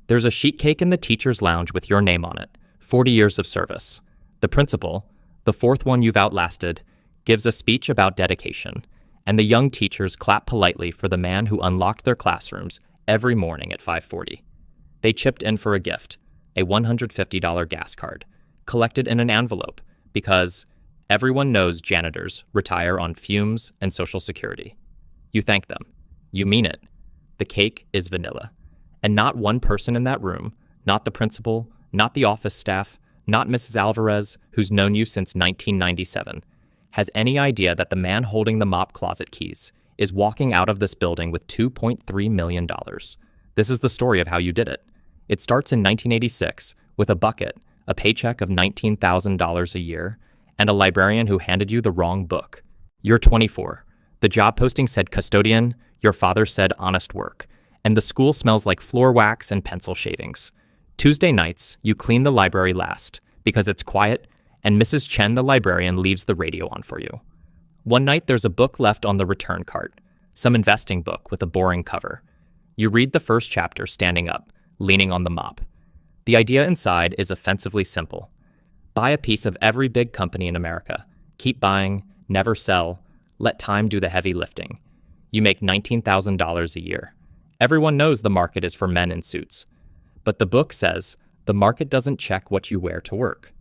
There's a sheet cake in the teacher's lounge with your name on it, 40 years of service. The principal, the fourth one you've outlasted, gives a speech about dedication, and the young teachers clap politely for the man who unlocked their classrooms every morning at 5:40. They chipped in for a gift, a $150 gas card, collected in an envelope, because everyone knows janitors retire on fumes and Social Security. You thank them. You mean it. The cake is vanilla. And not one person in that room, not the principal, not the office staff, not Mrs. Alvarez, who's known you since 1997, has any idea that the man holding the mop closet keys is walking out of this building with $2.3 million. This is the story of how you did it. It starts in 1986 with a bucket, a paycheck of $19,000 a year, and a librarian who handed you the wrong book. You're 24. The job posting said custodian, your father said honest work, and the school smells like floor wax and pencil shavings. Tuesday nights, you clean the library last because it's quiet, and Mrs. Chen, the librarian, leaves the radio on for you. One night, there's a book left on the return cart, some investing book with a boring cover. You read the first chapter standing up, leaning on the mop. The idea inside is offensively simple. Buy a piece of every big company in America. Keep buying, never sell, let time do the heavy lifting. You make $19,000 a year. Everyone knows the market is for men in suits. But the book says the market doesn't check what you wear to work.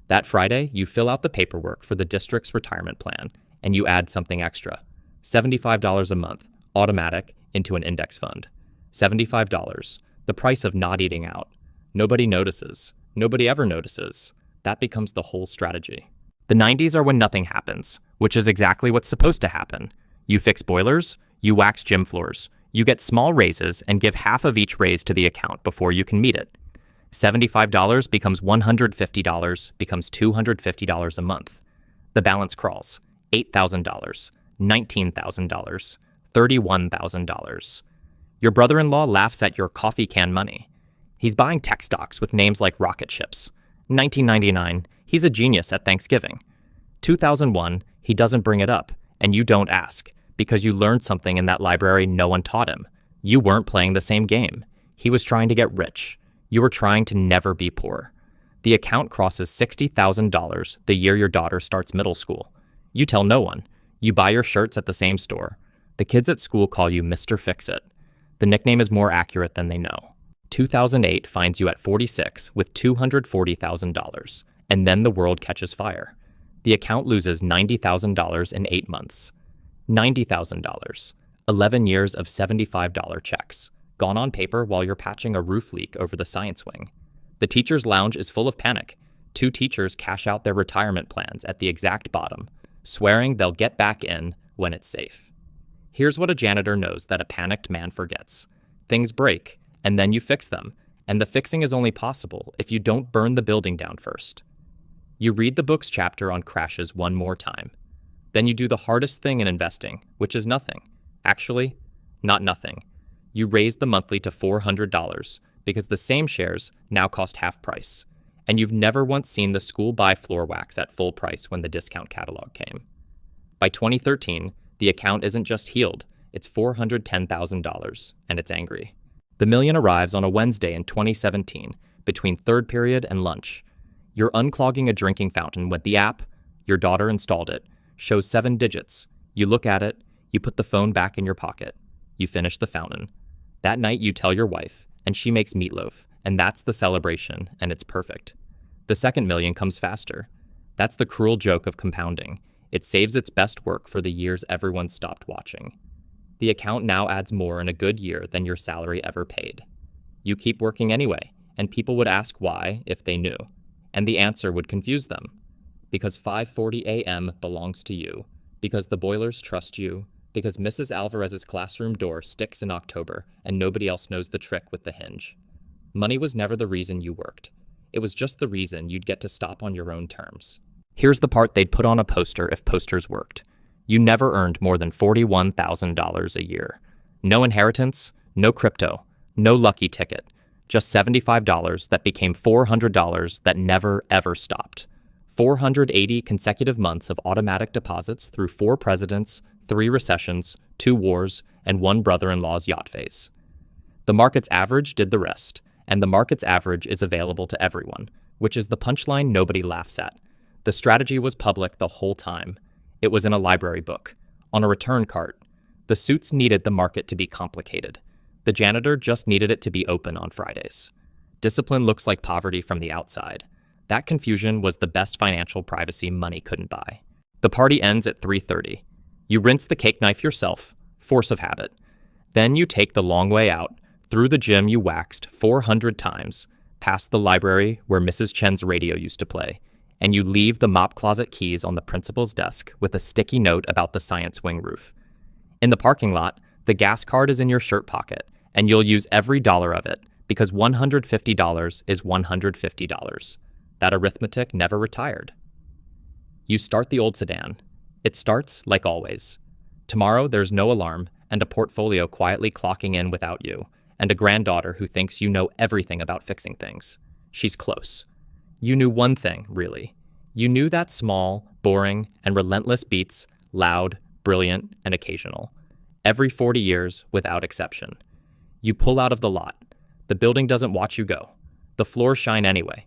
That Friday, you fill out the paperwork for the district's retirement plan, and you add something extra. $75 a month, automatic, into an index fund. $75, the price of not eating out. Nobody notices. Nobody ever notices. That becomes the whole strategy. The 90s are when nothing happens, which is exactly what's supposed to happen. You fix boilers, you wax gym floors, you get small raises and give half of each raise to the account before you can meet it. $75 becomes $150, becomes $250 a month. The balance crawls. $8,000, $19,000, $31,000. Your brother-in-law laughs at your coffee can money. He's buying tech stocks with names like rocket ships. 1999, he's a genius at Thanksgiving. 2001, he doesn't bring it up, and you don't ask, because you learned something in that library no one taught him. You weren't playing the same game. He was trying to get rich. You were trying to never be poor. The account crosses $60,000 the year your daughter starts middle school. You tell no one. You buy your shirts at the same store. The kids at school call you Mr. Fix-It. The nickname is more accurate than they know. 2008 finds you at 46 with $240,000, and then the world catches fire. The account loses $90,000 in 8 months. $90,000. 11 years of $75 checks, gone on paper while you're patching a roof leak over the science wing. The teacher's lounge is full of panic. 2 teachers cash out their retirement plans at the exact bottom, swearing they'll get back in when it's safe. Here's what a janitor knows that a panicked man forgets. Things break, and then you fix them, and the fixing is only possible if you don't burn the building down first. You read the book's chapter on crashes one more time. Then you do the hardest thing in investing, which is nothing. Actually, not nothing. You raise the monthly to $400 because the same shares now cost half price, and you've never once seen the school buy floor wax at full price when the discount catalog came. By 2013, the account isn't just healed, it's $410,000, and it's angry. The million arrives on a Wednesday in 2017, between third period and lunch. You're unclogging a drinking fountain when the app, your daughter installed it, shows 7 digits. You look at it, you put the phone back in your pocket. You finish the fountain. That night you tell your wife, and she makes meatloaf, and that's the celebration, and it's perfect. The second million comes faster. That's the cruel joke of compounding. It saves its best work for the years everyone stopped watching. The account now adds more in a good year than your salary ever paid. You keep working anyway, and people would ask why if they knew, and the answer would confuse them. Because 5:40 a.m. belongs to you, because the boilers trust you, because Mrs. Alvarez's classroom door sticks in October and nobody else knows the trick with the hinge. Money was never the reason you worked. It was just the reason you'd get to stop on your own terms. Here's the part they'd put on a poster if posters worked. You never earned more than $41,000 a year. No inheritance, no crypto, no lucky ticket. Just $75 that became $400 that never ever stopped. 480 consecutive months of automatic deposits through 4 presidents, 3 recessions, 2 wars, and 1 brother-in-law's yacht phase. The market's average did the rest, and the market's average is available to everyone, which is the punchline nobody laughs at. The strategy was public the whole time. It was in a library book, on a return cart. The suits needed the market to be complicated. The janitor just needed it to be open on Fridays. Discipline looks like poverty from the outside. That confusion was the best financial privacy money couldn't buy. The party ends at 3:30. You rinse the cake knife yourself, force of habit. Then you take the long way out, through the gym you waxed 400 times, past the library where Mrs. Chen's radio used to play, and you leave the mop closet keys on the principal's desk with a sticky note about the science wing roof. In the parking lot, the gas card is in your shirt pocket, and you'll use every dollar of it, because $150 is $150. That arithmetic never retired. You start the old sedan. It starts like always. Tomorrow there's no alarm, and a portfolio quietly clocking in without you, and a granddaughter who thinks you know everything about fixing things. She's close. You knew one thing, really. You knew that small, boring, and relentless beats, loud, brilliant, and occasional. Every 40 years, without exception. You pull out of the lot. The building doesn't watch you go. The floors shine anyway.